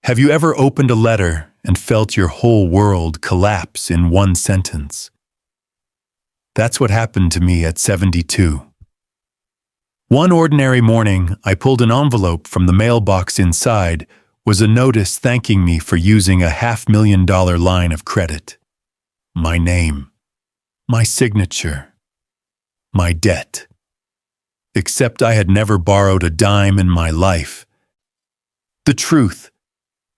Have you ever opened a letter and felt your whole world collapse in one sentence? That's what happened to me at 72. One ordinary morning, I pulled an envelope from the mailbox. Inside was a notice thanking me for using a $500,000 line of credit. My name, my signature, my debt. Except I had never borrowed a dime in my life. The truth,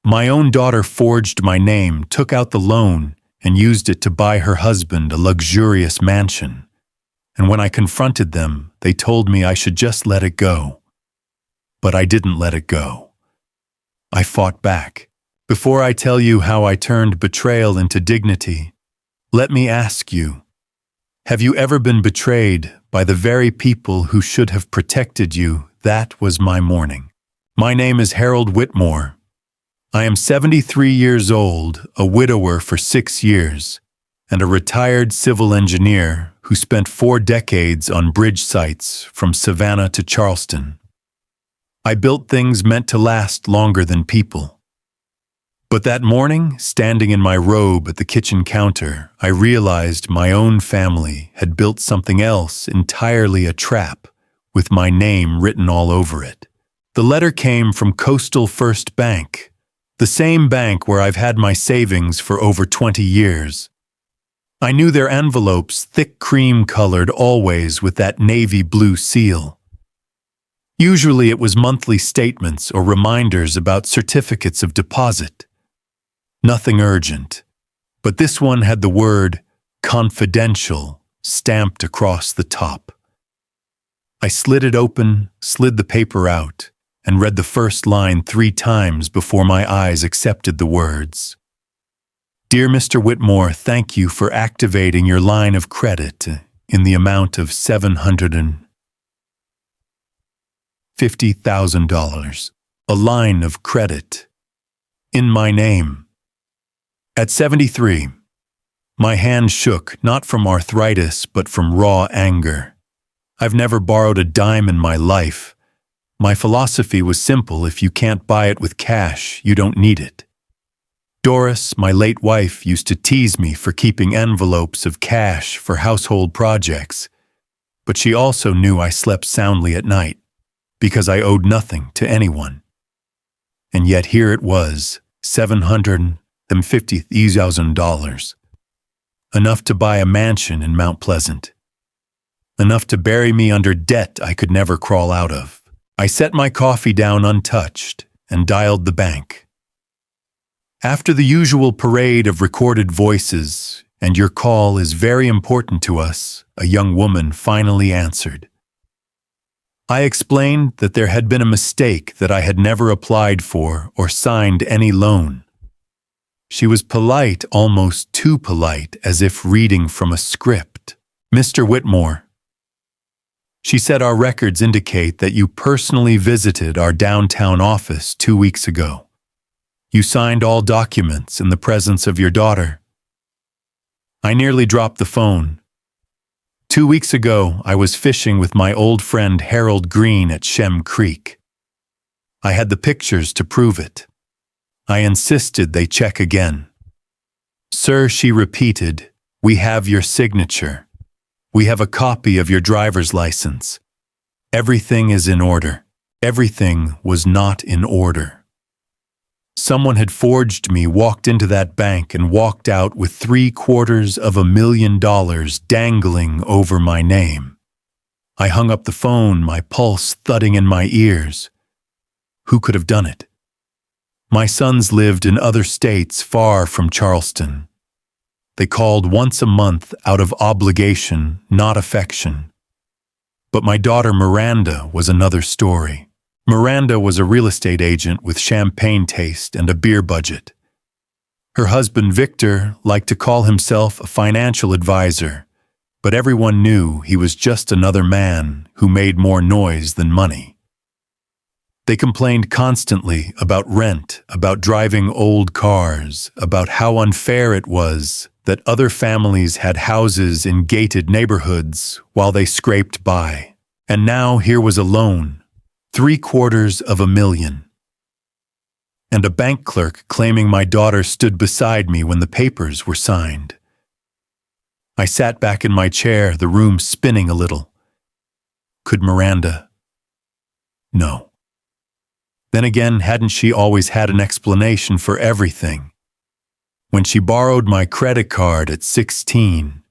my own daughter forged my name, took out the loan, and used it to buy her husband a luxurious mansion. And when I confronted them, they told me I should just let it go. But I didn't let it go. I fought back. Before I tell you how I turned betrayal into dignity, let me ask you, have you ever been betrayed by the very people who should have protected you? That was my morning. My name is Harold Whitmore. I am 73 years old, a widower for 6 years, and a retired civil engineer who spent 4 decades on bridge sites from Savannah to Charleston. I built things meant to last longer than people. But that morning, standing in my robe at the kitchen counter, I realized my own family had built something else, entirely a trap, with my name written all over it. The letter came from Coastal First Bank, the same bank where I've had my savings for over 20 years. I knew their envelopes, thick cream-colored, always with that navy blue seal. Usually it was monthly statements or reminders about certificates of deposit. Nothing urgent, but this one had the word confidential stamped across the top. I slid it open, slid the paper out, and read the first line 3 times before my eyes accepted the words. Dear Mr. Whitmore, thank you for activating your line of credit in the amount of $750,000. A line of credit in my name. At 73, my hand shook, not from arthritis, but from raw anger. I've never borrowed a dime in my life. My philosophy was simple: if you can't buy it with cash, you don't need it. Doris, my late wife, used to tease me for keeping envelopes of cash for household projects, but she also knew I slept soundly at night, because I owed nothing to anyone. And yet here it was, $750,000. Enough to buy a mansion in Mount Pleasant. Enough to bury me under debt I could never crawl out of. I set my coffee down untouched and dialed the bank. After the usual parade of recorded voices, "And your call is very important to us," a young woman finally answered. I explained that there had been a mistake, that I had never applied for or signed any loan. She was polite, almost too polite, as if reading from a script. "Mr. Whitmore," she said, "our records indicate that you personally visited our downtown office 2 weeks ago. You signed all documents in the presence of your daughter." I nearly dropped the phone. 2 weeks ago, I was fishing with my old friend Harold Green at Shem Creek. I had the pictures to prove it. I insisted they check again. "Sir," she repeated, "we have your signature. We have a copy of your driver's license. Everything is in order." Everything was not in order. Someone had forged me, walked into that bank, and walked out with $750,000 dangling over my name. I hung up the phone, my pulse thudding in my ears. Who could have done it? My sons lived in other states far from Charleston. They called once a month out of obligation, not affection. But my daughter Miranda was another story. Miranda was a real estate agent with champagne taste and a beer budget. Her husband Victor liked to call himself a financial advisor, but everyone knew he was just another man who made more noise than money. They complained constantly about rent, about driving old cars, about how unfair it was that other families had houses in gated neighborhoods while they scraped by. And now here was a loan, $750,000. and a bank clerk claiming my daughter stood beside me when the papers were signed. I sat back in my chair, the room spinning a little. Could Miranda? No. Then again, hadn't she always had an explanation for everything? When she borrowed my credit card at 16,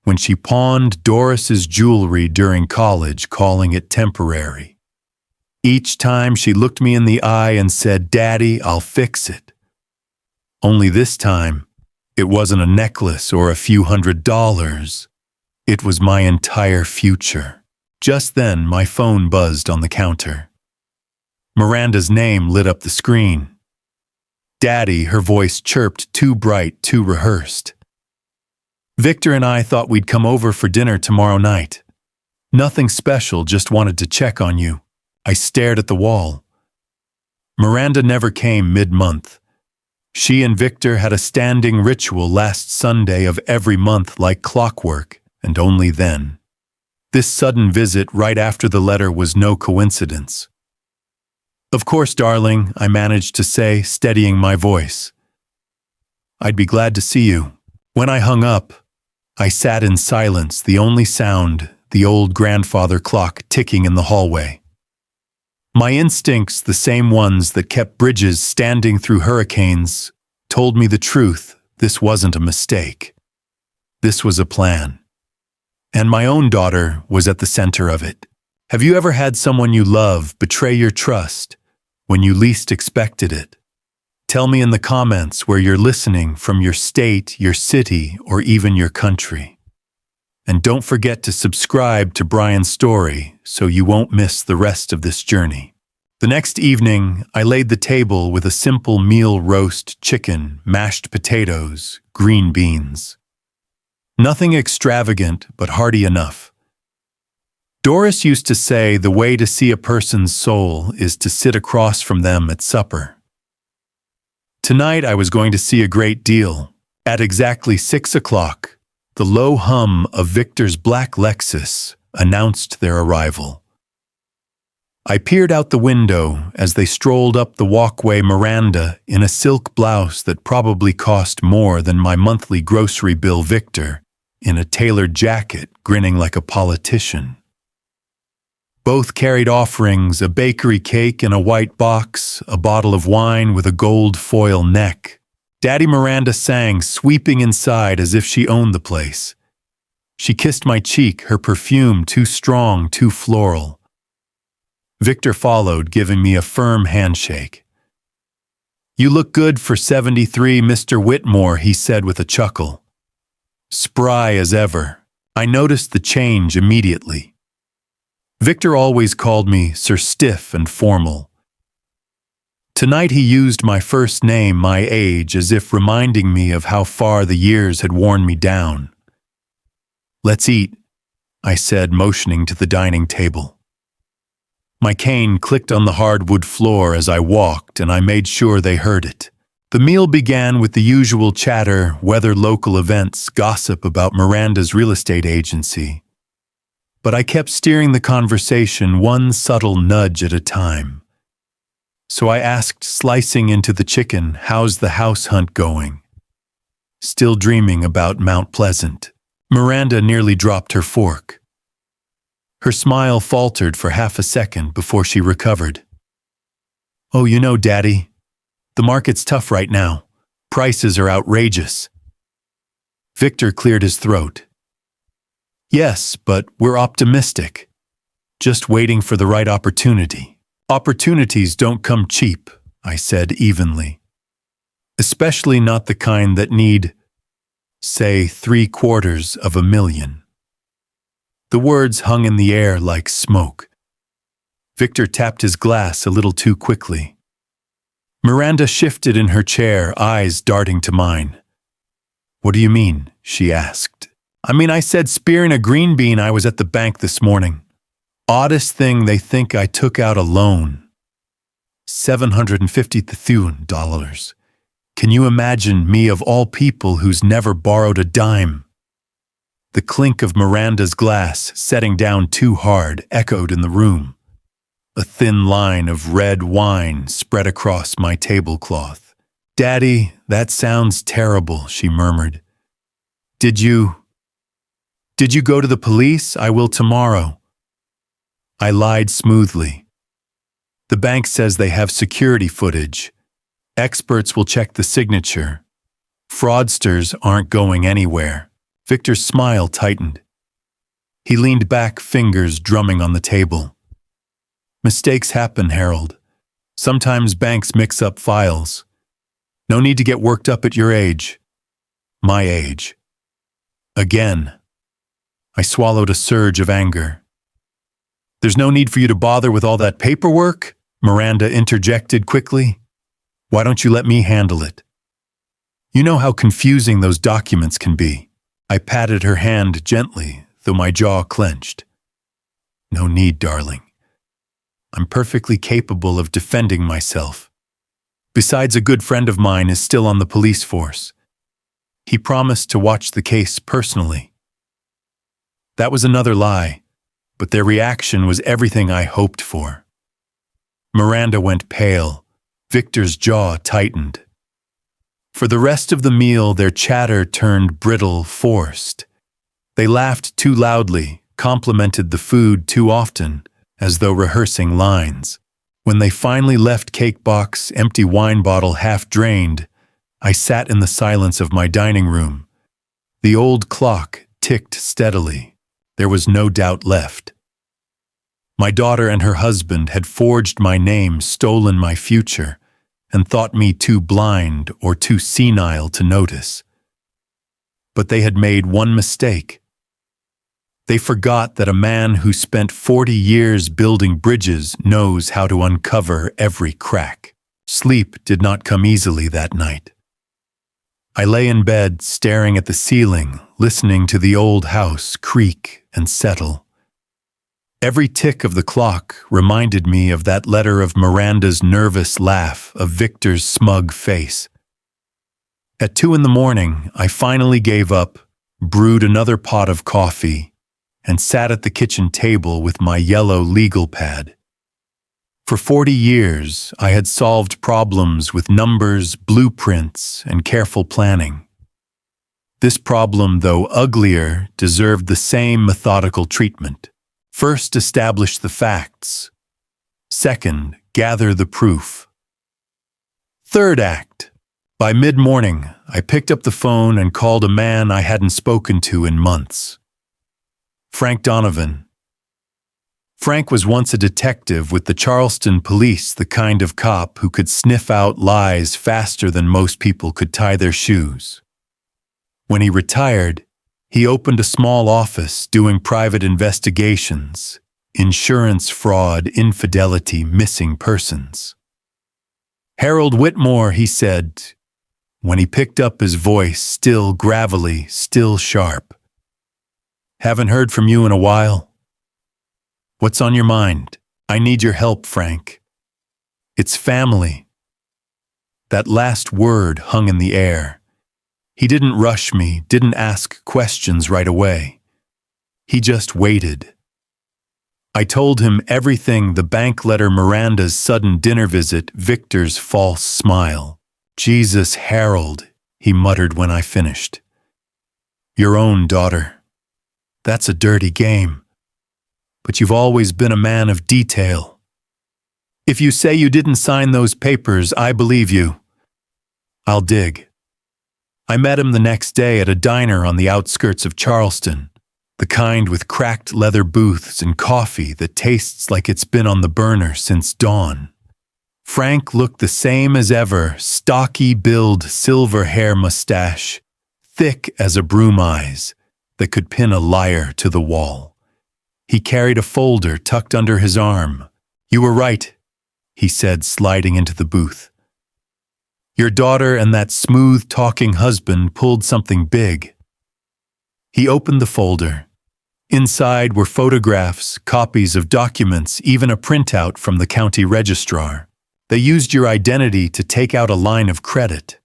when she pawned Doris's jewelry during college, calling it temporary. Each time she looked me in the eye and said, "Daddy, I'll fix it." Only this time, it wasn't a necklace or a few $100s. It was my entire future. Just then, my phone buzzed on the counter. Miranda's name lit up the screen. "Daddy," her voice chirped, too bright, too rehearsed. "Victor and I thought we'd come over for dinner tomorrow night. Nothing special, just wanted to check on you." I stared at the wall. Miranda never came mid-month. She and Victor had a standing ritual last Sunday of every month like clockwork, and only then. This sudden visit right after the letter was no coincidence. "Of course, darling," I managed to say, steadying my voice. "I'd be glad to see you." When I hung up, I sat in silence, the only sound, the old grandfather clock ticking in the hallway. My instincts, the same ones that kept bridges standing through hurricanes, told me the truth. This wasn't a mistake. This was a plan. And my own daughter was at the center of it. Have you ever had someone you love betray your trust when you least expected it? Tell me in the comments where you're listening from, your state, your city, or even your country. And don't forget to subscribe to Brian's Story so you won't miss the rest of this journey. The next evening, I laid the table with a simple meal: roast chicken, mashed potatoes, green beans. Nothing extravagant, but hearty enough. Doris used to say the way to see a person's soul is to sit across from them at supper. Tonight I was going to see a great deal. At exactly 6 o'clock, the low hum of Victor's black Lexus announced their arrival. I peered out the window as they strolled up the walkway, Miranda in a silk blouse that probably cost more than my monthly grocery bill, Victor in a tailored jacket, grinning like a politician. Both carried offerings: a bakery cake in a white box, a bottle of wine with a gold foil neck. Daddy, Miranda sang, sweeping inside as if she owned the place. She kissed my cheek, her perfume too strong, too floral. Victor followed, giving me a firm handshake. "You look good for 73, Mr. Whitmore," he said with a chuckle. Spry as ever. I noticed the change immediately. Victor always called me Sir Stiff and formal. Tonight he used my first name, my age, as if reminding me of how far the years had worn me down. "Let's eat," I said, motioning to the dining table. My cane clicked on the hardwood floor as I walked, and I made sure they heard it. The meal began with the usual chatter: weather, local events, gossip about Miranda's real estate agency. But I kept steering the conversation one subtle nudge at a time. So I asked, slicing into the chicken, "How's the house hunt going?" "Still dreaming about Mount Pleasant." Miranda nearly dropped her fork. Her smile faltered for half a second before she recovered. "Oh, you know, Daddy, the market's tough right now. Prices are outrageous." Victor cleared his throat. "Yes, but we're optimistic. Just waiting for the right opportunity." "Opportunities don't come cheap," I said evenly. "Especially not the kind that need, say, $750,000. The words hung in the air like smoke. Victor tapped his glass a little too quickly. Miranda shifted in her chair, eyes darting to mine. "What do you mean?" she asked. I said spearing a green bean. I was at the bank this morning. Oddest thing, they think I took out a loan. $750,000. Can you imagine, me of all people who's never borrowed a dime? The clink of Miranda's glass, setting down too hard, echoed in the room. A thin line of red wine spread across my tablecloth. "Daddy, that sounds terrible," she murmured. Did you go to the police? I will tomorrow." I lied smoothly. "The bank says they have security footage. Experts will check the signature. Fraudsters aren't going anywhere." Victor's smile tightened. He leaned back, fingers drumming on the table. "Mistakes happen, Harold. Sometimes banks mix up files. No need to get worked up at your age." My age. Again. I swallowed a surge of anger. "There's no need for you to bother with all that paperwork," Miranda interjected quickly. "Why don't you let me handle it? You know how confusing those documents can be." I patted her hand gently, though my jaw clenched. "No need, darling. I'm perfectly capable of defending myself. Besides, a good friend of mine is still on the police force. He promised to watch the case personally." That was another lie, but their reaction was everything I hoped for. Miranda went pale. Victor's jaw tightened. For the rest of the meal, their chatter turned brittle, forced. They laughed too loudly, complimented the food too often, as though rehearsing lines. When they finally left cake box, empty wine bottle half drained, I sat in the silence of my dining room. The old clock ticked steadily. There was no doubt left. My daughter and her husband had forged my name, stolen my future, and thought me too blind or too senile to notice. But they had made one mistake. They forgot that a man who spent 40 years building bridges knows how to uncover every crack. Sleep did not come easily that night. I lay in bed, staring at the ceiling, listening to the old house creak and settle. Every tick of the clock reminded me of that letter, of Miranda's nervous laugh, of Victor's smug face. At 2 a.m, I finally gave up, brewed another pot of coffee, and sat at the kitchen table with my yellow legal pad. For 40 years, I had solved problems with numbers, blueprints, and careful planning. This problem, though uglier, deserved the same methodical treatment. First, establish the facts. Second, gather the proof. Third act. By mid-morning, I picked up the phone and called a man I hadn't spoken to in months. Frank Donovan. Frank was once a detective with the Charleston police, the kind of cop who could sniff out lies faster than most people could tie their shoes. When he retired, he opened a small office doing private investigations, insurance fraud, infidelity, missing persons. "Harold Whitmore," he said, when he picked up his voice, still gravelly, still sharp. "Haven't heard from you in a while. What's on your mind?" "I need your help, Frank. It's family." That last word hung in the air. He didn't rush me, didn't ask questions right away. He just waited. I told him everything: the bank letter, Miranda's sudden dinner visit, Victor's false smile. "Jesus, Harold," he muttered when I finished. "Your own daughter. That's a dirty game. But you've always been a man of detail. If you say you didn't sign those papers, I believe you. I'll dig." I met him the next day at a diner on the outskirts of Charleston, the kind with cracked leather booths and coffee that tastes like it's been on the burner since dawn. Frank looked the same as ever: stocky build, silver hair, mustache, thick as a broom, eyes that could pin a liar to the wall. He carried a folder tucked under his arm. "You were right," he said, sliding into the booth. "Your daughter and that smooth-talking husband pulled something big." He opened the folder. Inside were photographs, copies of documents, even a printout from the county registrar. They used your identity to take out a line of credit.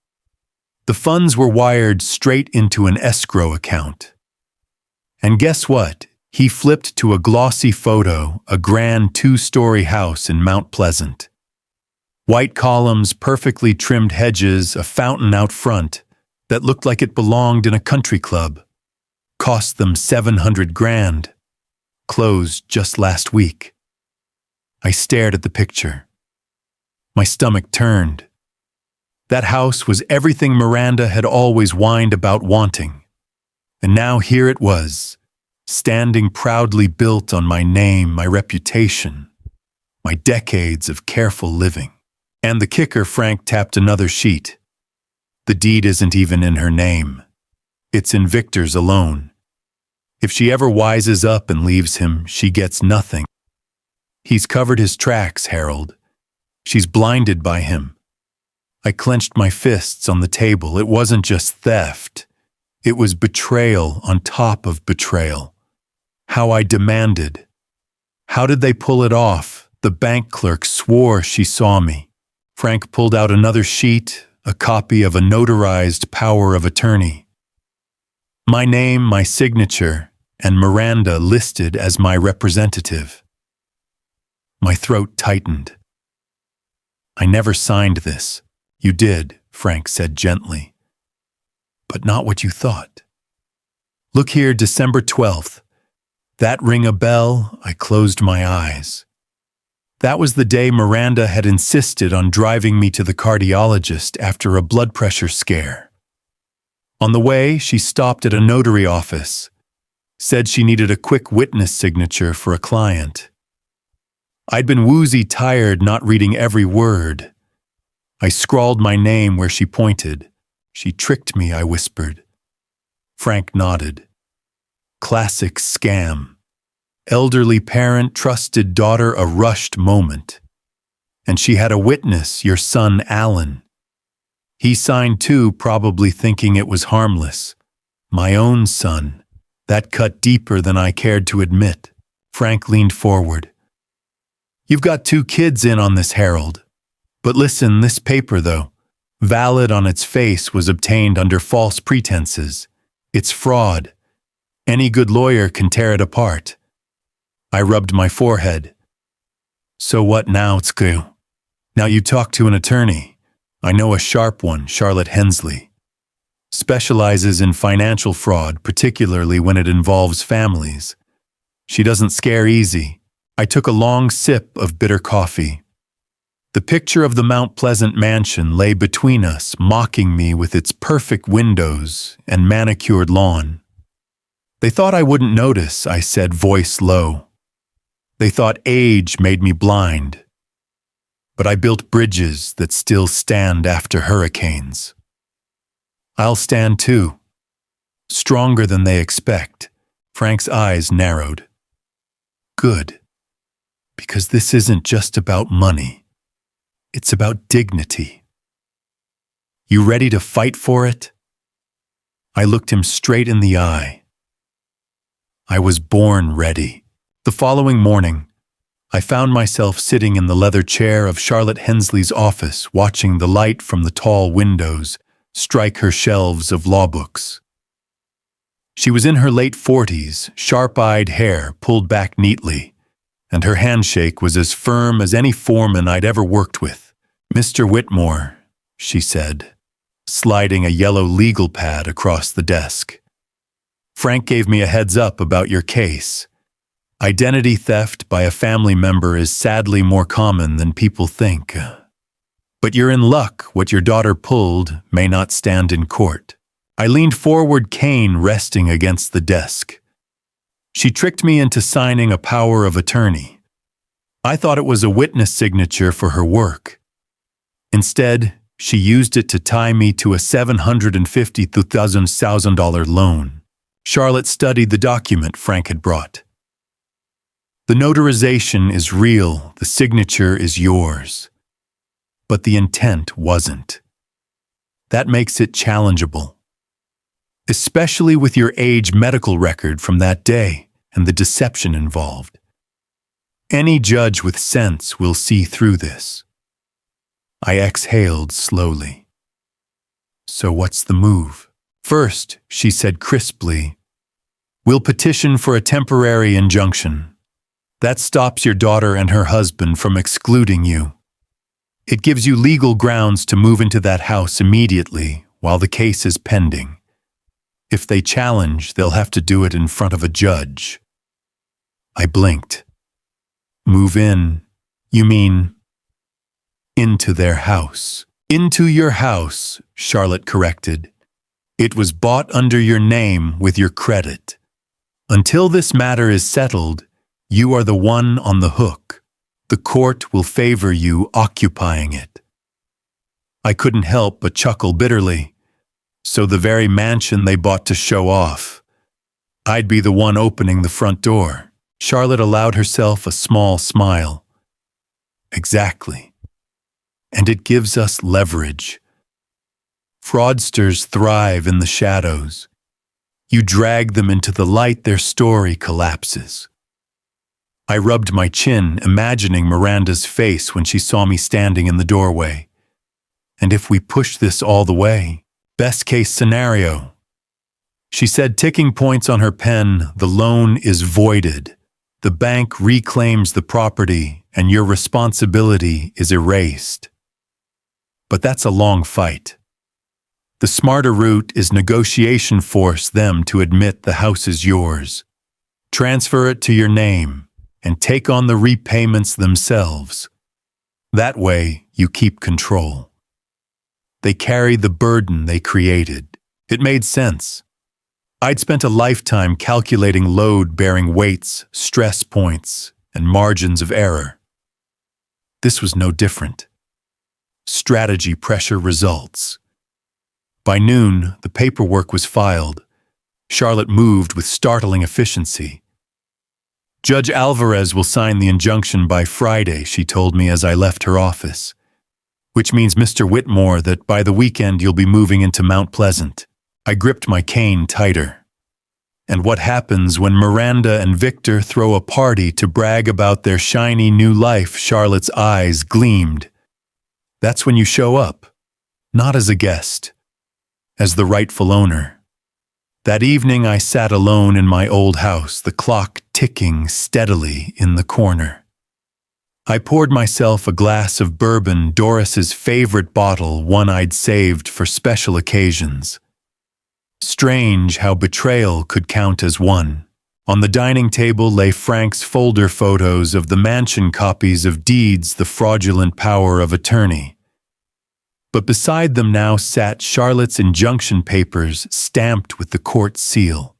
The funds were wired straight into an escrow account. And guess what? He flipped to a glossy photo, a grand two-story house in Mount Pleasant. White columns, perfectly trimmed hedges, a fountain out front that looked like it belonged in a country club. Cost them $700,000. Closed just last week. I stared at the picture. My stomach turned. That house was everything Miranda had always whined about wanting. And now here it was, standing proudly built on my name, my reputation, my decades of careful living. And the kicker, Frank tapped another sheet. The deed isn't even in her name. It's in Victor's alone. If she ever wises up and leaves him, she gets nothing. He's covered his tracks, Harold. She's blinded by him. I clenched my fists on the table. It wasn't just theft. It was betrayal on top of betrayal. How I demanded. How did they pull it off? The bank clerk swore she saw me. Frank pulled out another sheet, a copy of a notarized power of attorney. My name, my signature, and Miranda listed as my representative. My throat tightened. I never signed this. You did, Frank said gently. But not what you thought. Look here, December 12th. That ring a bell? I closed my eyes. That was the day Miranda had insisted on driving me to the cardiologist after a blood pressure scare. On the way, she stopped at a notary office, said she needed a quick witness signature for a client. I'd been woozy tired, not reading every word. I scrawled my name where she pointed. She tricked me, I whispered. Frank nodded. Classic scam. Elderly parent, trusted daughter, a rushed moment. And she had a witness, your son, Alan. He signed too, probably thinking it was harmless. My own son. That cut deeper than I cared to admit. Frank leaned forward. You've got 2 kids in on this, Harold. But listen, this paper, though, valid on its face, was obtained under false pretenses. It's fraud. Any good lawyer can tear it apart. I rubbed my forehead. So what now, Tsku? Now you talk to an attorney. I know a sharp one, Charlotte Hensley. Specializes in financial fraud, particularly when it involves families. She doesn't scare easy. I took a long sip of bitter coffee. The picture of the Mount Pleasant mansion lay between us, mocking me with its perfect windows and manicured lawn. They thought I wouldn't notice, I said, voice low. They thought age made me blind. But I built bridges that still stand after hurricanes. I'll stand too. Stronger than they expect. Frank's eyes narrowed. Good. Because this isn't just about money. It's about dignity. You ready to fight for it? I looked him straight in the eye. I was born ready. The following morning, I found myself sitting in the leather chair of Charlotte Hensley's office, watching the light from the tall windows strike her shelves of law books. She was in her late 40s, sharp-eyed hair pulled back neatly, and her handshake was as firm as any foreman I'd ever worked with. Mr. Whitmore, she said, sliding a yellow legal pad across the desk. Frank gave me a heads up about your case. Identity theft by a family member is sadly more common than people think. But you're in luck. What your daughter pulled may not stand in court. I leaned forward, cane resting against the desk. She tricked me into signing a power of attorney. I thought it was a witness signature for her work. Instead, she used it to tie me to a $750,000 loan. Charlotte studied the document Frank had brought. The notarization is real, the signature is yours. But the intent wasn't. That makes it challengeable. Especially with your age medical record from that day and the deception involved. Any judge with sense will see through this. I exhaled slowly. So what's the move? First, she said crisply, We'll petition for a temporary injunction. That stops your daughter and her husband from excluding you. It gives you legal grounds to move into that house immediately while the case is pending. If they challenge, they'll have to do it in front of a judge. I blinked. Move in? You mean into their house? Into your house, Charlotte corrected. It was bought under your name with your credit. Until this matter is settled, you are the one on the hook. The court will favor you occupying it. I couldn't help but chuckle bitterly. So the very mansion they bought to show off. I'd be the one opening the front door. Charlotte allowed herself a small smile. Exactly. And it gives us leverage. Fraudsters thrive in the shadows. You drag them into the light, their story collapses. I rubbed my chin, imagining Miranda's face when she saw me standing in the doorway. And if we push this all the way, best case scenario. She said, ticking points on her pen, the loan is voided. The bank reclaims the property and your responsibility is erased. But that's a long fight. The smarter route is negotiation. Force them to admit the house is yours. Transfer it to your name and take on the repayments themselves. That way, you keep control. They carry the burden they created. It made sense. I'd spent a lifetime calculating load-bearing weights, stress points, and margins of error. This was no different. Strategy pressure results. By noon, the paperwork was filed. Charlotte moved with startling efficiency. Judge Alvarez will sign the injunction by Friday, she told me as I left her office. Which means, Mr. Whitmore, that by the weekend you'll be moving into Mount Pleasant. I gripped my cane tighter. And what happens when Miranda and Victor throw a party to brag about their shiny new life? Charlotte's eyes gleamed. That's when you show up. Not as a guest. As the rightful owner. That evening I sat alone in my old house, the clock ticking steadily in the corner. I poured myself a glass of bourbon, Doris's favorite bottle, one I'd saved for special occasions. Strange how betrayal could count as one. On the dining table lay Frank's folder photos of the mansion, copies of deeds, the fraudulent power of attorney. But beside them now sat Charlotte's injunction papers stamped with the court seal.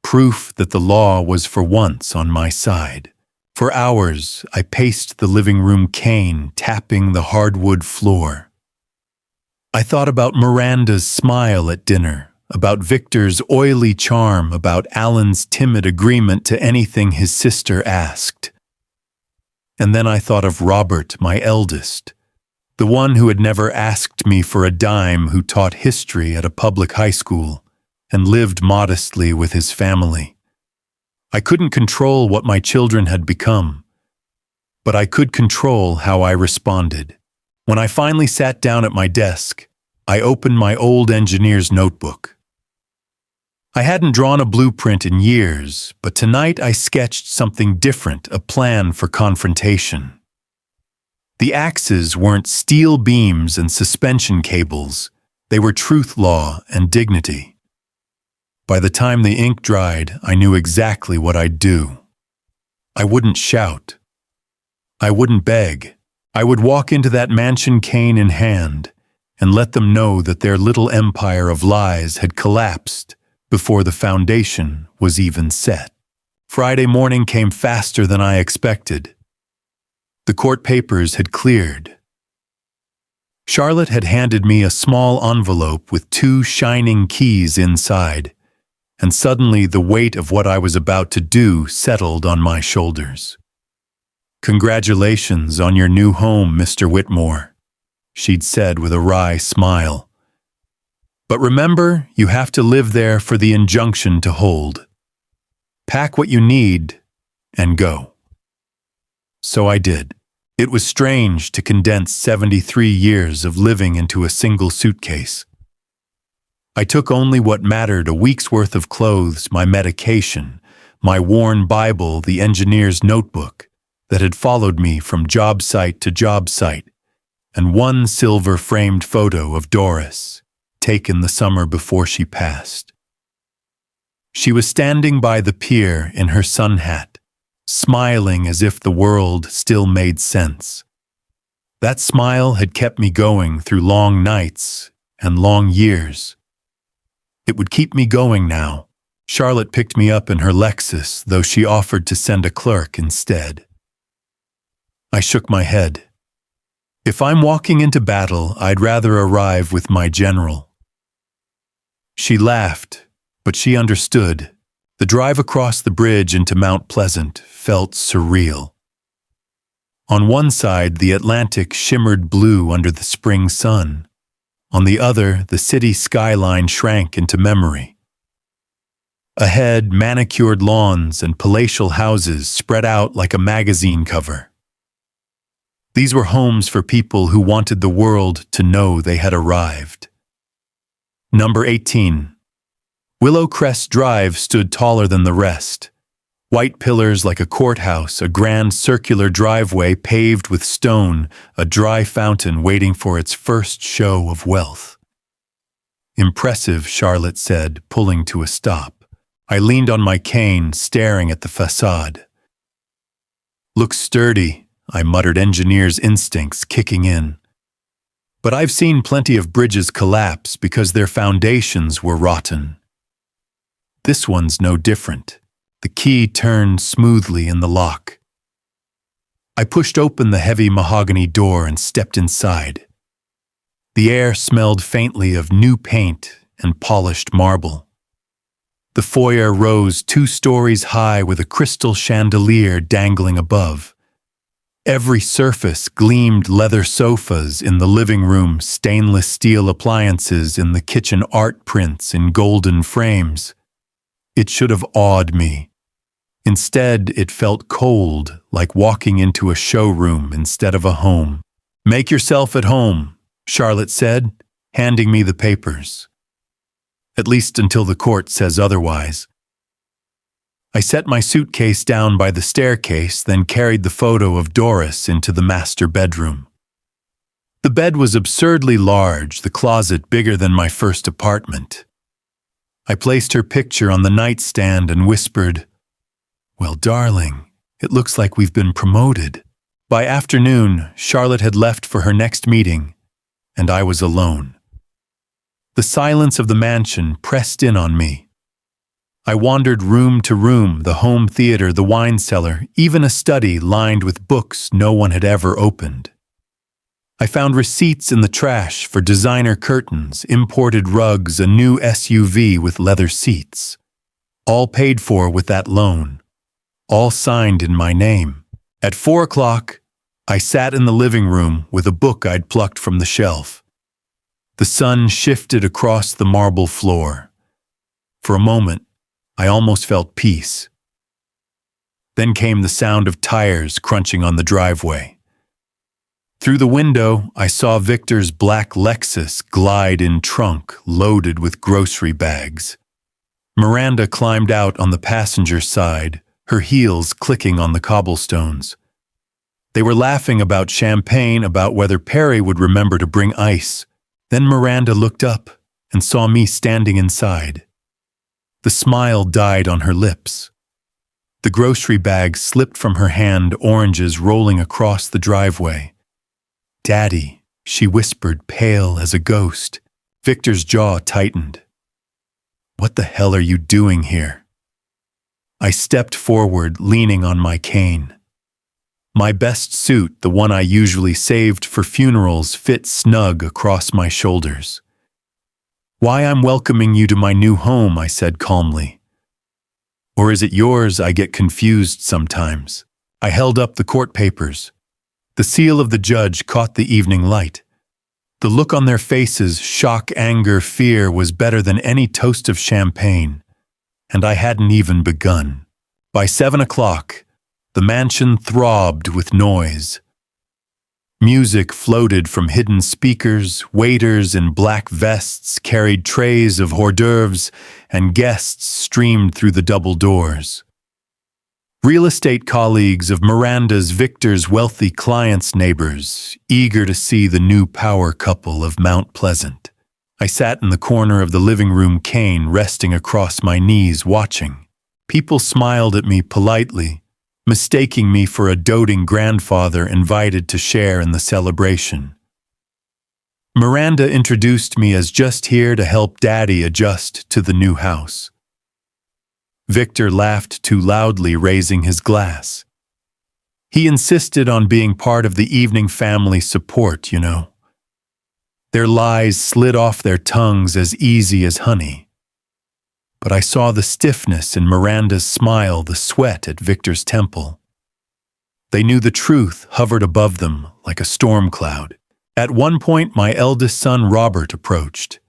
Proof that the law was for once on my side. For hours, I paced the living room cane, tapping the hardwood floor. I thought about Miranda's smile at dinner, about Victor's oily charm, about Alan's timid agreement to anything his sister asked. And then I thought of Robert, my eldest, the one who had never asked me for a dime, who taught history at a public high school and lived modestly with his family. I couldn't control what my children had become, but I could control how I responded. When I finally sat down at my desk, I opened my old engineer's notebook. I hadn't drawn a blueprint in years, but tonight I sketched something different, a plan for confrontation. The axes weren't steel beams and suspension cables. They were truth, law, and dignity. By the time the ink dried, I knew exactly what I'd do. I wouldn't shout. I wouldn't beg. I would walk into that mansion, cane in hand, and let them know that their little empire of lies had collapsed before the foundation was even set. Friday morning came faster than I expected. The court papers had cleared. Charlotte had handed me a small envelope with 2 shining keys inside, and suddenly the weight of what I was about to do settled on my shoulders. "Congratulations on your new home, Mr. Whitmore," she'd said with a wry smile. "But remember, you have to live there for the injunction to hold. Pack what you need and go." So I did. It was strange to condense 73 years of living into a single suitcase. I took only what mattered: a week's worth of clothes, my medication, my worn Bible, the engineer's notebook that had followed me from job site to job site, and one silver-framed photo of Doris, taken the summer before she passed. She was standing by the pier in her sun hat, smiling as if the world still made sense. That smile had kept me going through long nights and long years. It would keep me going now. Charlotte picked me up in her Lexus, though she offered to send a clerk instead. I shook my head. If I'm walking into battle, I'd rather arrive with my general. She laughed, but she understood. The drive across the bridge into Mount Pleasant felt surreal. On one side, the Atlantic shimmered blue under the spring sun. On the other, the city skyline shrank into memory. Ahead, manicured lawns and palatial houses spread out like a magazine cover. These were homes for people who wanted the world to know they had arrived. Number 18. Willow Crest Drive stood taller than the rest. White pillars like a courthouse, a grand circular driveway paved with stone, a dry fountain waiting for its first show of wealth. Impressive, Charlotte said, pulling to a stop. I leaned on my cane, staring at the facade. Looks sturdy, I muttered, engineer's instincts kicking in. But I've seen plenty of bridges collapse because their foundations were rotten. This one's no different. The key turned smoothly in the lock. I pushed open the heavy mahogany door and stepped inside. The air smelled faintly of new paint and polished marble. The foyer rose 2 stories high with a crystal chandelier dangling above. Every surface gleamed: leather sofas in the living room, stainless steel appliances in the kitchen, art prints in golden frames. It should have awed me. Instead, it felt cold, like walking into a showroom instead of a home. Make yourself at home, Charlotte said, handing me the papers. At least until the court says otherwise. I set my suitcase down by the staircase, then carried the photo of Doris into the master bedroom. The bed was absurdly large, the closet bigger than my first apartment. I placed her picture on the nightstand and whispered, "Well, darling, it looks like we've been promoted." By afternoon, Charlotte had left for her next meeting, and I was alone. The silence of the mansion pressed in on me. I wandered room to room, the home theater, the wine cellar, even a study lined with books no one had ever opened. I found receipts in the trash for designer curtains, imported rugs, a new SUV with leather seats. All paid for with that loan. All signed in my name. At 4 o'clock, I sat in the living room with a book I'd plucked from the shelf. The sun shifted across the marble floor. For a moment, I almost felt peace. Then came the sound of tires crunching on the driveway. Through the window, I saw Victor's black Lexus glide in trunk loaded with grocery bags. Miranda climbed out on the passenger side, her heels clicking on the cobblestones. They were laughing about champagne, about whether Perry would remember to bring ice. Then Miranda looked up and saw me standing inside. The smile died on her lips. The grocery bag slipped from her hand, oranges rolling across the driveway. "Daddy," she whispered, pale as a ghost. Victor's jaw tightened. "What the hell are you doing here?" I stepped forward, leaning on my cane. My best suit, the one I usually saved for funerals, fit snug across my shoulders. "Why, I'm welcoming you to my new home," I said calmly. "Or is it yours? I get confused sometimes." I held up the court papers. The seal of the judge caught the evening light. The look on their faces, shock, anger, fear, was better than any toast of champagne. And I hadn't even begun. By 7 o'clock, the mansion throbbed with noise. Music floated from hidden speakers, waiters in black vests carried trays of hors d'oeuvres, and guests streamed through the double doors. Real estate colleagues of Miranda's Victor's wealthy clients' neighbors, eager to see the new power couple of Mount Pleasant. I sat in the corner of the living room, cane resting across my knees, watching. People smiled at me politely, mistaking me for a doting grandfather invited to share in the celebration. Miranda introduced me as just here to help Daddy adjust to the new house. Victor laughed too loudly, raising his glass. He insisted on being part of the evening family support, you know. Their lies slid off their tongues as easy as honey. But I saw the stiffness in Miranda's smile, the sweat at Victor's temple. They knew the truth hovered above them like a storm cloud. At one point, my eldest son Robert approached.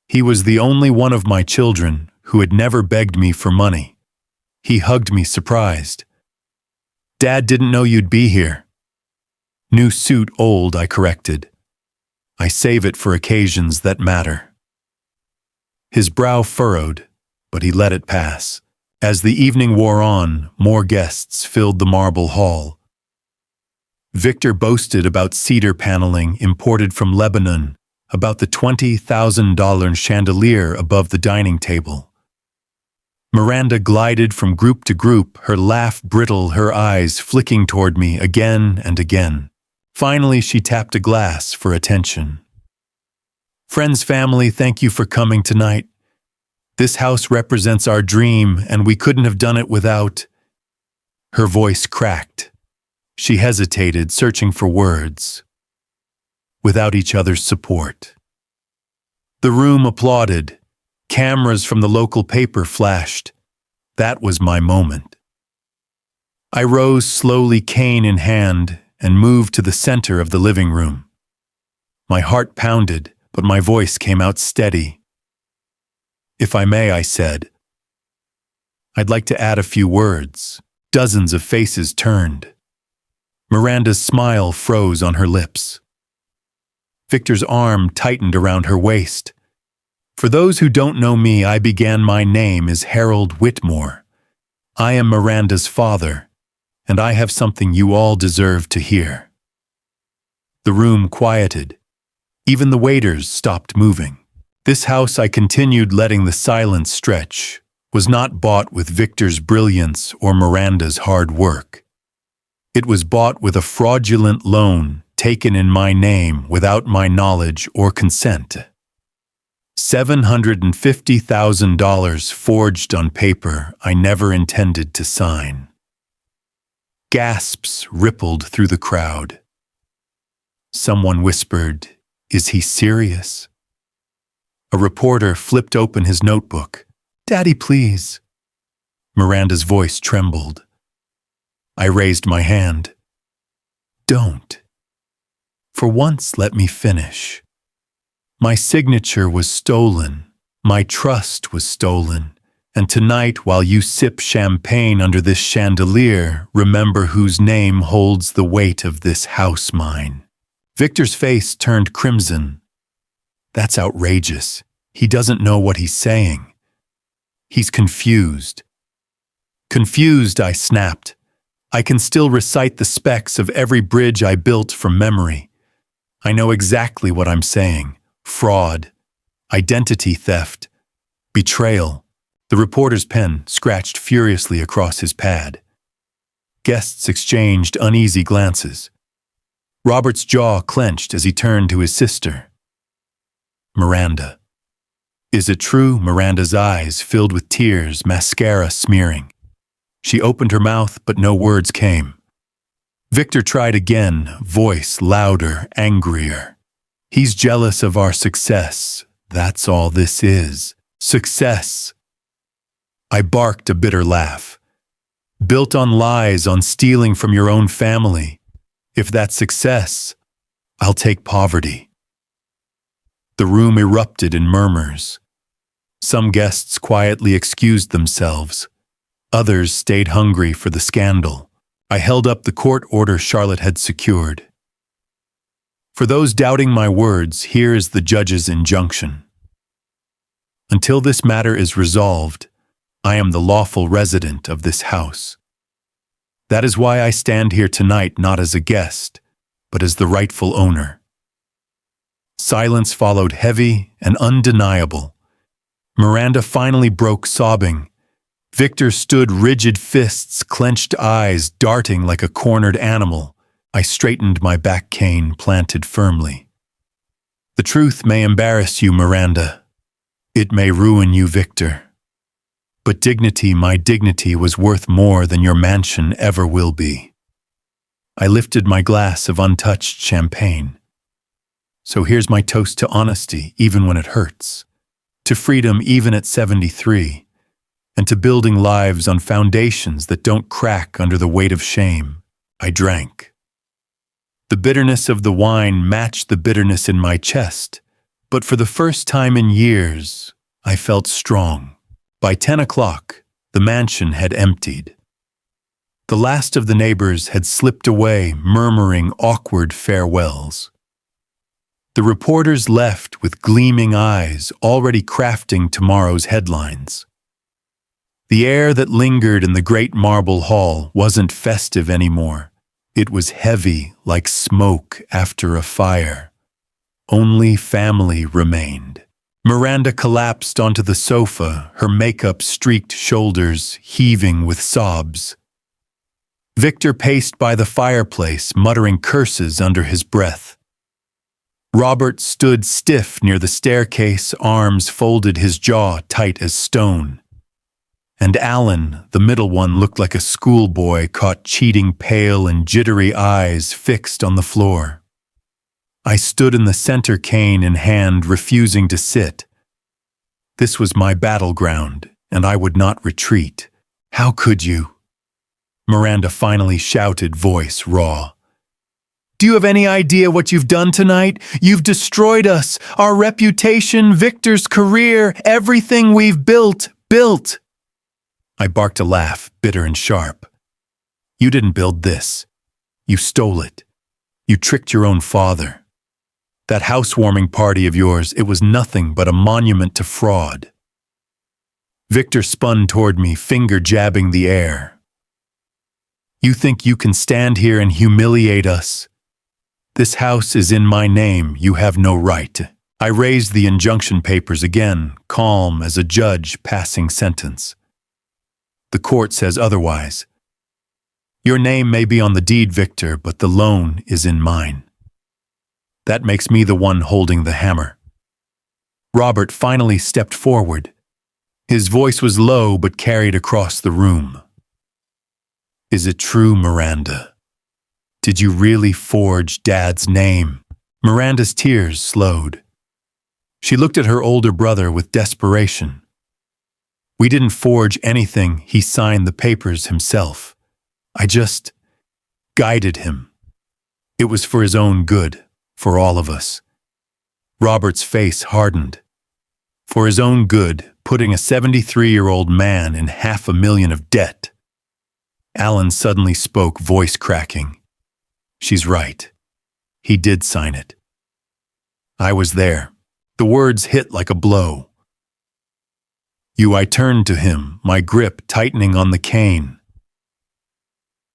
He was the only one of my children who had never begged me for money. He hugged me, surprised. "Dad didn't know you'd be here." "New suit, old," I corrected. "I save it for occasions that matter." His brow furrowed, but he let it pass. As the evening wore on, more guests filled the marble hall. Victor boasted about cedar paneling imported from Lebanon, about the $20,000 chandelier above the dining table. Miranda glided from group to group, her laugh brittle, her eyes flicking toward me again and again. Finally, she tapped a glass for attention. "Friends, family, thank you for coming tonight. This house represents our dream, and we couldn't have done it without—" Her voice cracked. She hesitated, searching for words. "Without each other's support." The room applauded. Cameras from the local paper flashed. That was my moment. I rose slowly, cane in hand, and moved to the center of the living room. My heart pounded, but my voice came out steady. "If I may," I said, "I'd like to add a few words." Dozens of faces turned. Miranda's smile froze on her lips. Victor's arm tightened around her waist. "For those who don't know me, I began. My name is Harold Whitmore. I am Miranda's father, and I have something you all deserve to hear." The room quieted. Even the waiters stopped moving. This house, I continued, letting the silence stretch, was not bought with Victor's brilliance or Miranda's hard work. It was bought with a fraudulent loan taken in my name without my knowledge or consent. $750,000 forged on paper I never intended to sign. Gasps rippled through the crowd. Someone whispered, "Is he serious?" A reporter flipped open his notebook. "Daddy, please." Miranda's voice trembled. I raised my hand. "Don't. For once, let me finish. My signature was stolen. My trust was stolen. And tonight, while you sip champagne under this chandelier, remember whose name holds the weight of this house mine." Victor's face turned crimson. "That's outrageous. He doesn't know what he's saying. He's confused." "Confused," I snapped. "I can still recite the specs of every bridge I built from memory. I know exactly what I'm saying. Fraud, identity theft, betrayal." The reporter's pen scratched furiously across his pad. Guests exchanged uneasy glances. Robert's jaw clenched as he turned to his sister. "Miranda. Is it true?" Miranda's eyes filled with tears, mascara smearing. She opened her mouth, but no words came. Victor tried again, voice louder, angrier. "He's jealous of our success. That's all this is. Success." I barked a bitter laugh. "Built on lies, on stealing from your own family. If that's success, I'll take poverty." The room erupted in murmurs. Some guests quietly excused themselves. Others stayed hungry for the scandal. I held up the court order Charlotte had secured. For those doubting my words, here is the judge's injunction. Until this matter is resolved, I am the lawful resident of this house. That is why I stand here tonight not as a guest, but as the rightful owner. Silence followed, heavy and undeniable. Miranda finally broke, sobbing. Victor stood, rigid fists, clenched eyes darting like a cornered animal. I straightened my back cane, planted firmly. The truth may embarrass you, Miranda. It may ruin you, Victor. But dignity, my dignity, was worth more than your mansion ever will be. I lifted my glass of untouched champagne. So here's my toast to honesty, even when it hurts. To freedom, even at 73. And to building lives on foundations that don't crack under the weight of shame. I drank. The bitterness of the wine matched the bitterness in my chest, but for the first time in years, I felt strong. By 10 o'clock, the mansion had emptied. The last of the neighbors had slipped away, murmuring awkward farewells. The reporters left with gleaming eyes, already crafting tomorrow's headlines. The air that lingered in the great marble hall wasn't festive anymore. It was heavy like smoke after a fire. Only family remained. Miranda collapsed onto the sofa, her makeup-streaked shoulders heaving with sobs. Victor paced by the fireplace, muttering curses under his breath. Robert stood stiff near the staircase, arms folded, his jaw tight as stone. And Alan, the middle one, looked like a schoolboy caught cheating, pale and jittery eyes fixed on the floor. I stood in the center, cane in hand, refusing to sit. This was my battleground, and I would not retreat. How could you? Miranda finally shouted, voice raw. Do you have any idea what you've done tonight? You've destroyed us, our reputation, Victor's career, everything we've built. I barked a laugh, bitter and sharp. You didn't build this. You stole it. You tricked your own father. That housewarming party of yours, it was nothing but a monument to fraud. Victor spun toward me, finger jabbing the air. You think you can stand here and humiliate us? This house is in my name. You have no right. I raised the injunction papers again, calm as a judge passing sentence. The court says otherwise. Your name may be on the deed, Victor, but the loan is in mine. That makes me the one holding the hammer. Robert finally stepped forward. His voice was low but carried across the room. Is it true, Miranda? Did you really forge Dad's name? Miranda's tears slowed. She looked at her older brother with desperation. We didn't forge anything. He signed the papers himself. I just guided him. It was for his own good, for all of us. Robert's face hardened. For his own good, putting a 73-year-old man in $500,000 of debt. Alan suddenly spoke, voice cracking. She's right. He did sign it. I was there. The words hit like a blow. I turned to him, my grip tightening on the cane.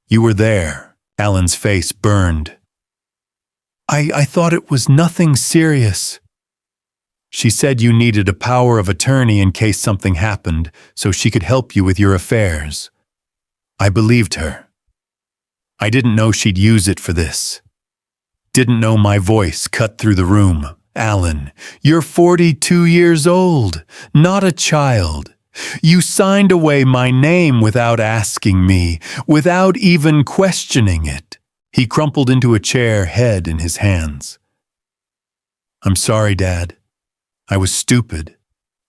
You were there. Alan's face burned. I thought it was nothing serious. She said you needed a power of attorney in case something happened, so she could help you with your affairs. I believed her. I didn't know she'd use it for this. Didn't know my voice cut through the room. Alan, you're 42 years old, not a child. You signed away my name without asking me, without even questioning it. He crumpled into a chair, head in his hands. I'm sorry, Dad. I was stupid.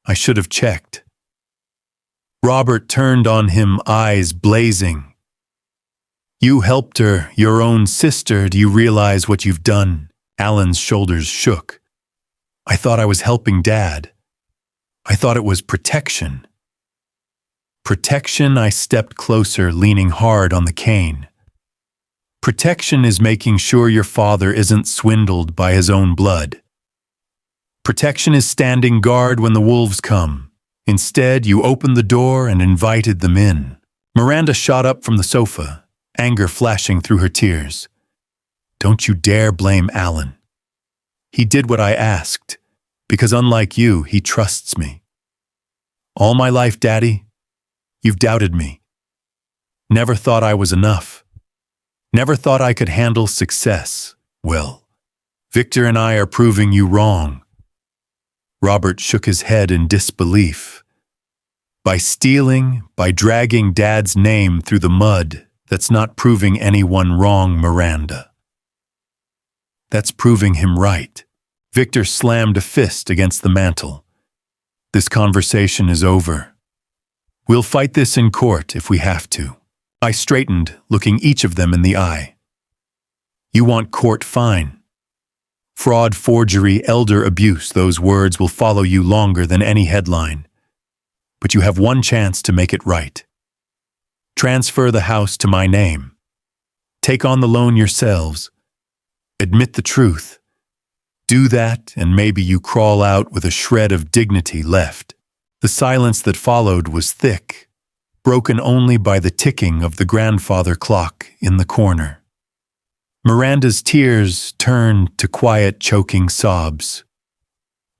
I should have checked. Robert turned on him, eyes blazing. You helped her, your own sister. Do you realize what you've done? Alan's shoulders shook. I thought I was helping Dad. I thought it was protection. Protection? I stepped closer, leaning hard on the cane. Protection is making sure your father isn't swindled by his own blood. Protection is standing guard when the wolves come. Instead, you opened the door and invited them in. Miranda shot up from the sofa, anger flashing through her tears. Don't you dare blame Alan. He did what I asked, because unlike you, he trusts me. All my life, Daddy, you've doubted me. Never thought I was enough. Never thought I could handle success. Well, Victor and I are proving you wrong. Robert shook his head in disbelief. By stealing, by dragging Dad's name through the mud, that's not proving anyone wrong, Miranda. That's proving him right. Victor slammed a fist against the mantel. This conversation is over. We'll fight this in court if we have to. I straightened, looking each of them in the eye. You want court, fine. Fraud, forgery, elder abuse, those words will follow you longer than any headline. But you have one chance to make it right. Transfer the house to my name. Take on the loan yourselves. Admit the truth. Do that, and maybe you crawl out with a shred of dignity left. The silence that followed was thick, broken only by the ticking of the grandfather clock in the corner. Miranda's tears turned to quiet, choking sobs.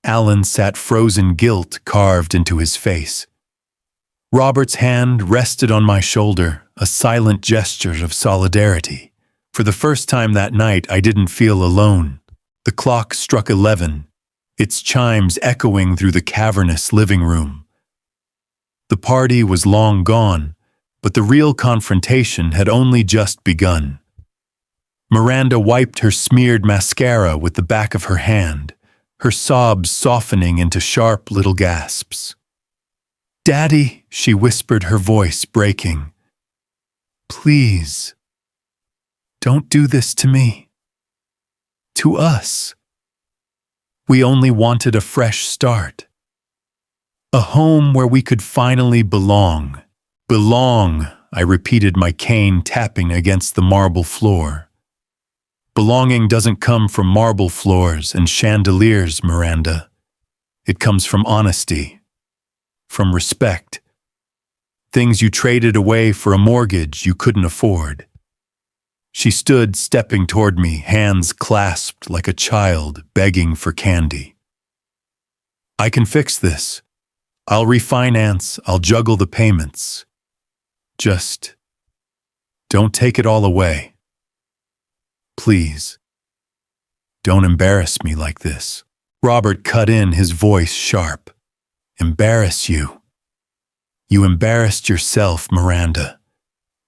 Alan sat frozen guilt carved into his face. Robert's hand rested on my shoulder, a silent gesture of solidarity. For the first time that night, I didn't feel alone. The clock struck 11, its chimes echoing through the cavernous living room. The party was long gone, but the real confrontation had only just begun. Miranda wiped her smeared mascara with the back of her hand, her sobs softening into sharp little gasps. "Daddy," she whispered, her voice breaking. "Please, don't do this to me. To us. We only wanted a fresh start. A home where we could finally belong. Belong," I repeated, my cane tapping against the marble floor. Belonging doesn't come from marble floors and chandeliers, Miranda. It comes from honesty, from respect. Things you traded away for a mortgage you couldn't afford. She stood, stepping toward me, hands clasped like a child begging for candy. "I can fix this. I'll refinance, I'll juggle the payments. Just don't take it all away. Please. Don't embarrass me like this." Robert cut in, his voice sharp. "Embarrass you? You embarrassed yourself, Miranda.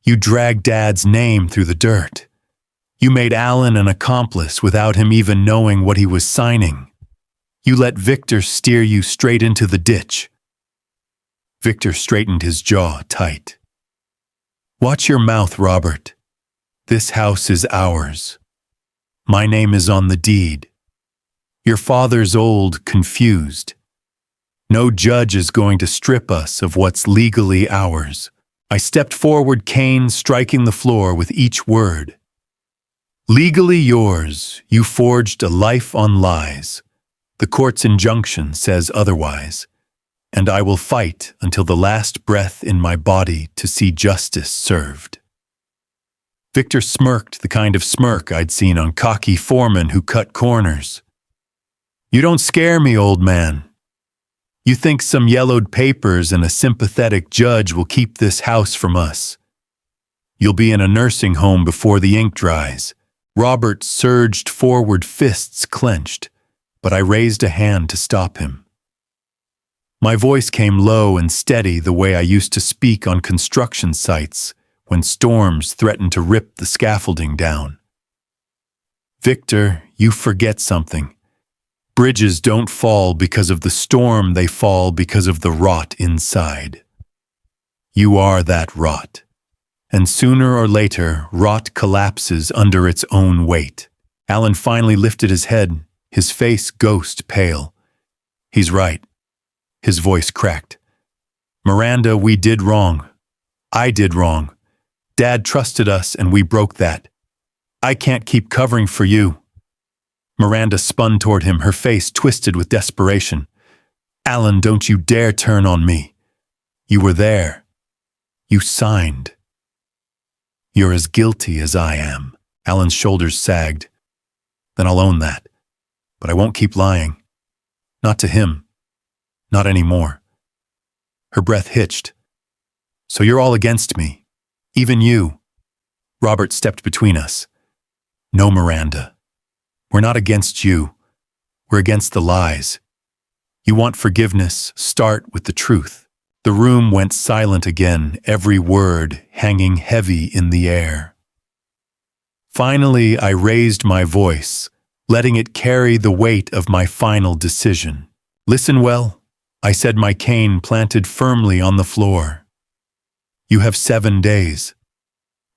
You dragged Dad's name through the dirt. You made Alan an accomplice without him even knowing what he was signing. You let Victor steer you straight into the ditch." Victor straightened his jaw tight. "Watch your mouth, Robert. This house is ours. My name is on the deed. Your father's old, confused. No judge is going to strip us of what's legally ours." I stepped forward, cane striking the floor with each word. "Legally yours, you forged a life on lies. The court's injunction says otherwise. And I will fight until the last breath in my body to see justice served." Victor smirked, the kind of smirk I'd seen on cocky foremen who cut corners. "You don't scare me, old man. You think some yellowed papers and a sympathetic judge will keep this house from us? You'll be in a nursing home before the ink dries." Robert surged forward, fists clenched, but I raised a hand to stop him. My voice came low and steady, the way I used to speak on construction sites when storms threatened to rip the scaffolding down. "Victor, you forget something. Bridges don't fall because of the storm, they fall because of the rot inside. You are that rot. And sooner or later, rot collapses under its own weight." Alan finally lifted his head, his face ghost pale. "He's right." His voice cracked. "Miranda, we did wrong. I did wrong. Dad trusted us and we broke that. I can't keep covering for you. Miranda spun toward him, her face twisted with desperation. Alan, don't you dare turn on me. You were there. You signed. You're as guilty as I am. Alan's shoulders sagged. Then I'll own that. But I won't keep lying. Not to him. Not anymore. Her breath hitched. So you're all against me. Even you. Robert stepped between us. No, Miranda. We're not against you. We're against the lies. You want forgiveness? Start with the truth. The room went silent again, every word hanging heavy in the air. Finally, I raised my voice, letting it carry the weight of my final decision. Listen well, I said, my cane planted firmly on the floor. You have 7 days.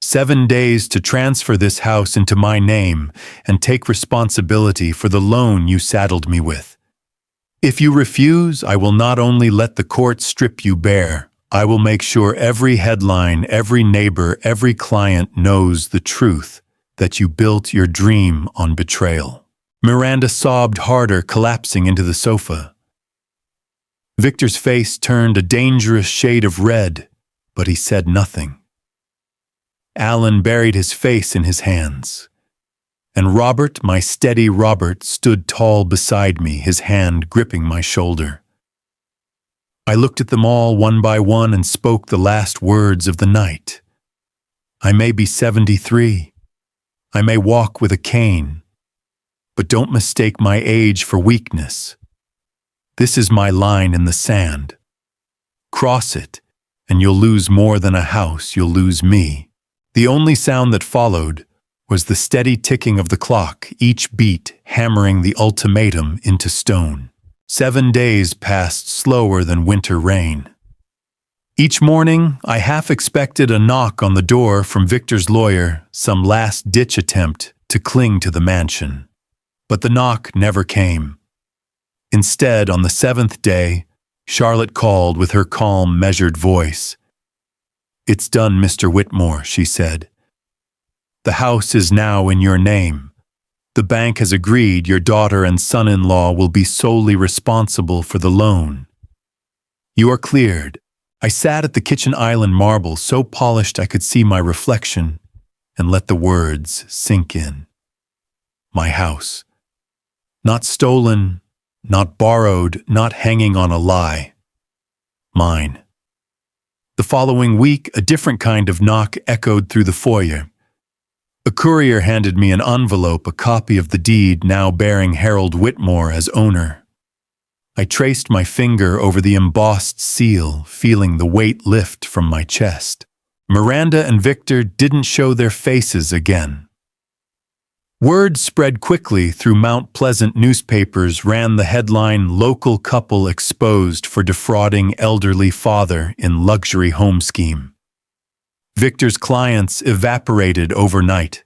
7 days to transfer this house into my name and take responsibility for the loan you saddled me with. If you refuse, I will not only let the court strip you bare, I will make sure every headline, every neighbor, every client knows the truth, that you built your dream on betrayal. Miranda sobbed harder, collapsing into the sofa. Victor's face turned a dangerous shade of red, but he said nothing. Alan buried his face in his hands. And Robert, my steady Robert, stood tall beside me, his hand gripping my shoulder. I looked at them all one by one and spoke the last words of the night. I may be 73. I may walk with a cane. But don't mistake my age for weakness. This is my line in the sand. Cross it, and you'll lose more than a house, you'll lose me. The only sound that followed was the steady ticking of the clock, each beat hammering the ultimatum into stone. 7 days passed slower than winter rain. Each morning, I half expected a knock on the door from Victor's lawyer, some last-ditch attempt to cling to the mansion. But the knock never came. Instead, on the 7th day, Charlotte called with her calm, measured voice. "It's done, Mr. Whitmore," she said. "The house is now in your name. The bank has agreed your daughter and son-in-law will be solely responsible for the loan. You are cleared." I sat at the kitchen island marble, so polished I could see my reflection, and let the words sink in. My house. Not stolen, not borrowed, not hanging on a lie. Mine. The following week, a different kind of knock echoed through the foyer. A courier handed me an envelope, a copy of the deed now bearing Harold Whitmore as owner. I traced my finger over the embossed seal, feeling the weight lift from my chest. Miranda and Victor didn't show their faces again. Word spread quickly through Mount Pleasant newspapers, ran the headline, "Local couple exposed for defrauding elderly father in luxury home scheme." Victor's clients evaporated overnight.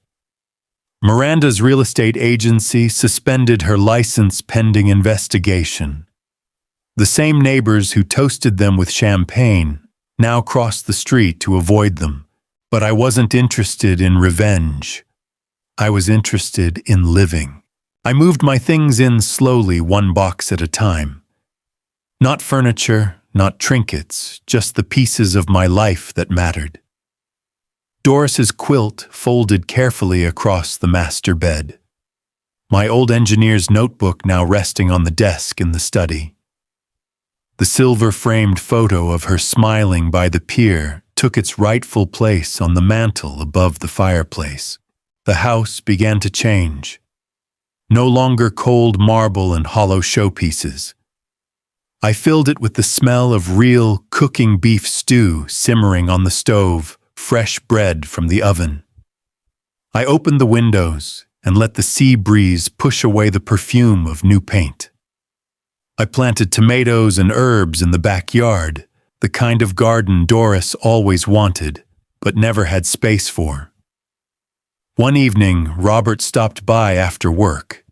Miranda's real estate agency suspended her license pending investigation. The same neighbors who toasted them with champagne now crossed the street to avoid them. But I wasn't interested in revenge. I was interested in living. I moved my things in slowly, one box at a time. Not furniture, not trinkets, just the pieces of my life that mattered. Doris's quilt folded carefully across the master bed. My old engineer's notebook now resting on the desk in the study. The silver-framed photo of her smiling by the pier took its rightful place on the mantel above the fireplace. The house began to change. No longer cold marble and hollow showpieces. I filled it with the smell of real cooking beef stew simmering on the stove, fresh bread from the oven. I opened the windows and let the sea breeze push away the perfume of new paint. I planted tomatoes and herbs in the backyard, the kind of garden Doris always wanted, but never had space for. One evening, Robert stopped by after work.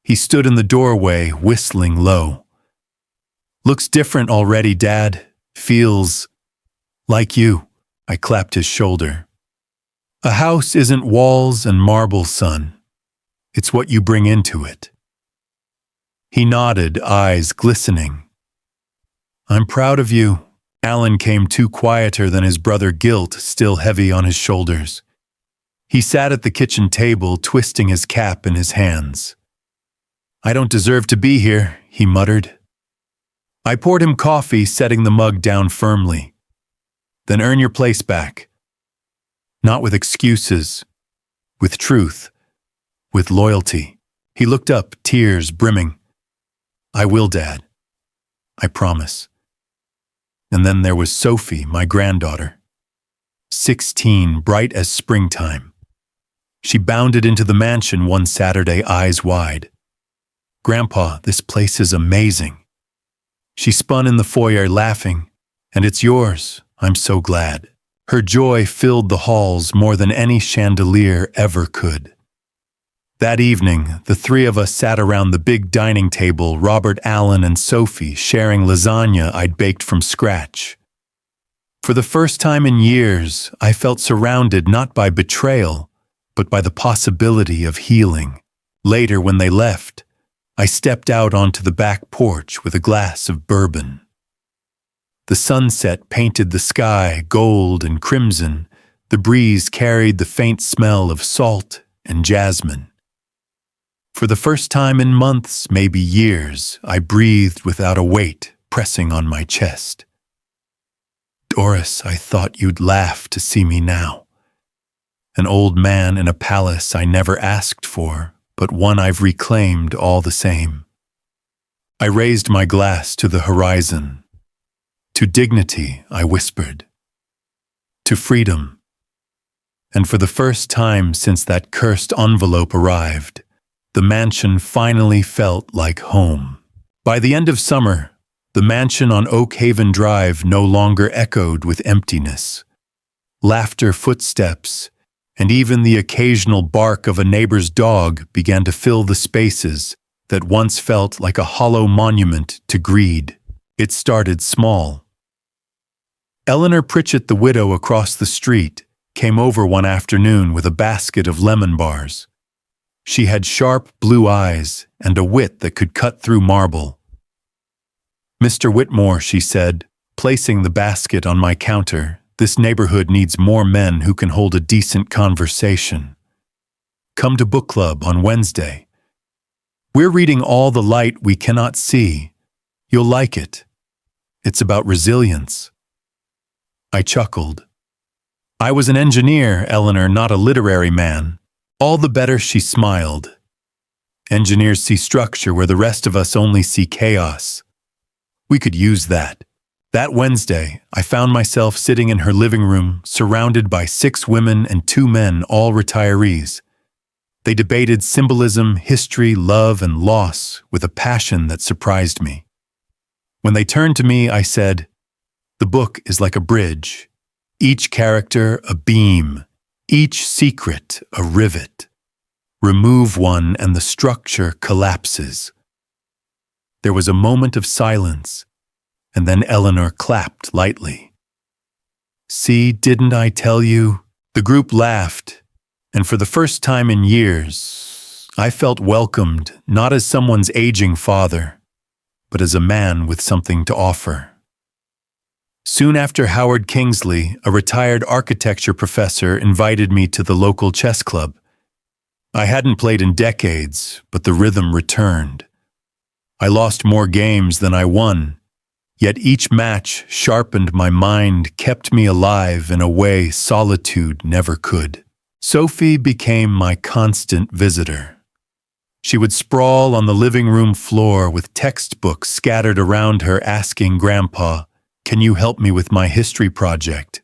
He stood in the doorway, whistling low. "Looks different already, Dad. Feels like you." I clapped his shoulder. A house isn't walls and marble, son. It's what you bring into it. He nodded, eyes glistening. I'm proud of you. Alan came too quieter than his brother, guilt still heavy on his shoulders. He sat at the kitchen table, twisting his cap in his hands. I don't deserve to be here, he muttered. I poured him coffee, setting the mug down firmly. Then earn your place back. Not with excuses, with truth, with loyalty. He looked up, tears brimming. I will, Dad. I promise. And then there was Sophie, my granddaughter. 16, bright as springtime. She bounded into the mansion one Saturday, eyes wide. Grandpa, this place is amazing. She spun in the foyer, laughing. And it's yours, I'm so glad. Her joy filled the halls more than any chandelier ever could. That evening, the three of us sat around the big dining table, Robert, Alan, and Sophie, sharing lasagna I'd baked from scratch. For the first time in years, I felt surrounded not by betrayal, but by the possibility of healing. Later, when they left, I stepped out onto the back porch with a glass of bourbon. The sunset painted the sky gold and crimson. The breeze carried the faint smell of salt and jasmine. For the first time in months, maybe years, I breathed without a weight pressing on my chest. Doris, I thought you'd laugh to see me now. An old man in a palace I never asked for, but one I've reclaimed all the same. I raised my glass to the horizon. To dignity, I whispered. To freedom. And for the first time since that cursed envelope arrived, the mansion finally felt like home. By the end of summer, the mansion on Oak Haven Drive no longer echoed with emptiness. Laughter, footsteps, and even the occasional bark of a neighbor's dog began to fill the spaces that once felt like a hollow monument to greed. It started small. Eleanor Pritchett, the widow across the street, came over one afternoon with a basket of lemon bars. She had sharp blue eyes and a wit that could cut through marble. Mr. Whitmore, she said, placing the basket on my counter, this neighborhood needs more men who can hold a decent conversation. Come to book club on Wednesday. We're reading All the Light We Cannot See. You'll like it. It's about resilience. I chuckled. I was an engineer, Eleanor, not a literary man. All the better, she smiled. Engineers see structure where the rest of us only see chaos. We could use that. That Wednesday, I found myself sitting in her living room, surrounded by 6 women and 2 men, all retirees. They debated symbolism, history, love, and loss with a passion that surprised me. When they turned to me, I said, "The book is like a bridge. Each character a beam. Each secret a rivet. Remove one and the structure collapses." There was a moment of silence, and then Eleanor clapped lightly. "See, didn't I tell you?" The group laughed, and for the first time in years, I felt welcomed not as someone's aging father, but as a man with something to offer. Soon after, Howard Kingsley, a retired architecture professor, invited me to the local chess club. I hadn't played in decades, but the rhythm returned. I lost more games than I won, yet each match sharpened my mind, kept me alive in a way solitude never could. Sophie became my constant visitor. She would sprawl on the living room floor with textbooks scattered around her, asking Grandpa, "Can you help me with my history project?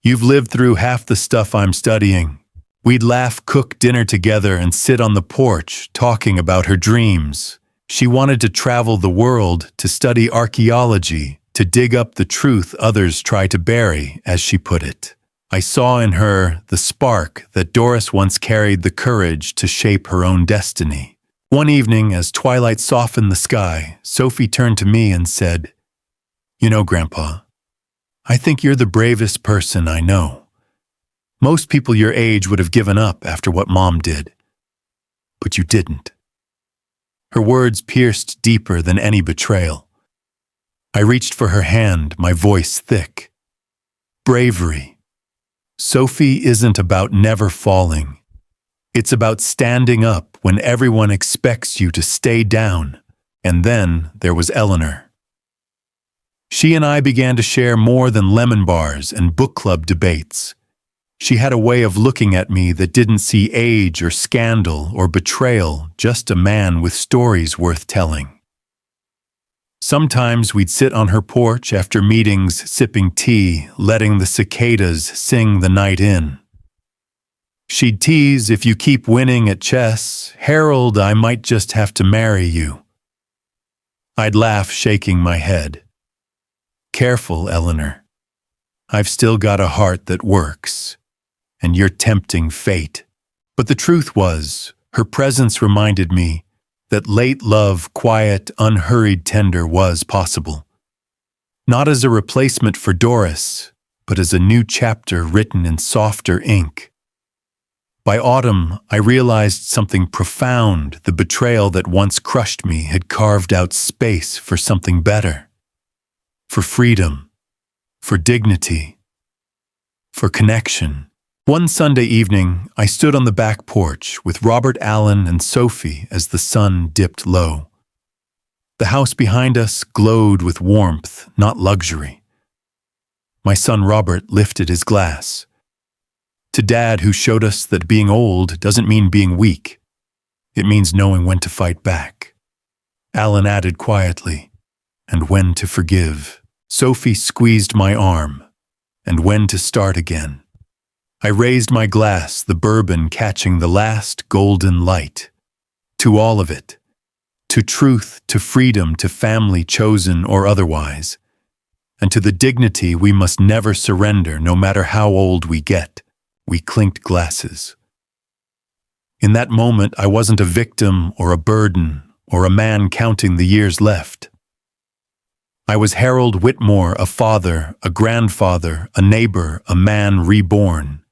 You've lived through half the stuff I'm studying." We'd laugh, cook dinner together, and sit on the porch talking about her dreams. She wanted to travel the world, to study archaeology, to dig up the truth others try to bury, as she put it. I saw in her the spark that Doris once carried, the courage to shape her own destiny. One evening, as twilight softened the sky, Sophie turned to me and said, "You know, Grandpa, I think you're the bravest person I know. Most people your age would have given up after what Mom did. But you didn't. Her words pierced deeper than any betrayal. I reached for her hand, my voice thick. Bravery. Sophie isn't about never falling. It's about standing up when everyone expects you to stay down. And then there was Eleanor. She and I began to share more than lemon bars and book club debates. She had a way of looking at me that didn't see age or scandal or betrayal, just a man with stories worth telling. Sometimes we'd sit on her porch after meetings, sipping tea, letting the cicadas sing the night in. She'd tease, if you keep winning at chess, Harold, I might just have to marry you. I'd laugh, shaking my head. Careful, Eleanor. I've still got a heart that works, and you're tempting fate. But the truth was, her presence reminded me that late love, quiet, unhurried tender, was possible. Not as a replacement for Doris, but as a new chapter written in softer ink. By autumn, I realized something profound. The betrayal that once crushed me had carved out space for something better. For freedom, for dignity, for connection. One Sunday evening, I stood on the back porch with Robert Allen and Sophie as the sun dipped low. The house behind us glowed with warmth, not luxury. My son Robert lifted his glass. To Dad, who showed us that being old doesn't mean being weak. It means knowing when to fight back. Allen added quietly, and when to forgive. Sophie squeezed my arm, and when to start again. I raised my glass, the bourbon catching the last golden light. To all of it. To truth, to freedom, to family chosen or otherwise. And to the dignity we must never surrender, no matter how old we get. We clinked glasses. In that moment, I wasn't a victim or a burden or a man counting the years left. I was Harold Whitmore, a father, a grandfather, a neighbor, a man reborn.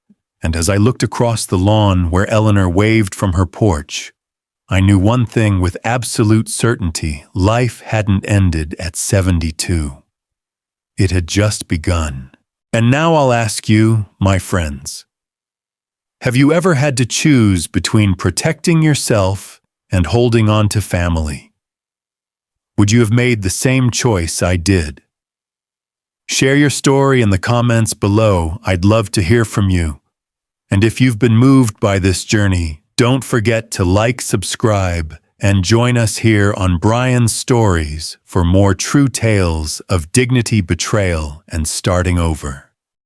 And as I looked across the lawn where Eleanor waved from her porch, I knew one thing with absolute certainty: life hadn't ended at 72. It had just begun. And now I'll ask you, my friends, have you ever had to choose between protecting yourself and holding on to family? Would you have made the same choice I did? Share your story in the comments below. I'd love to hear from you. And if you've been moved by this journey, don't forget to like, subscribe, and join us here on Brian's Stories for more true tales of dignity, betrayal, and starting over.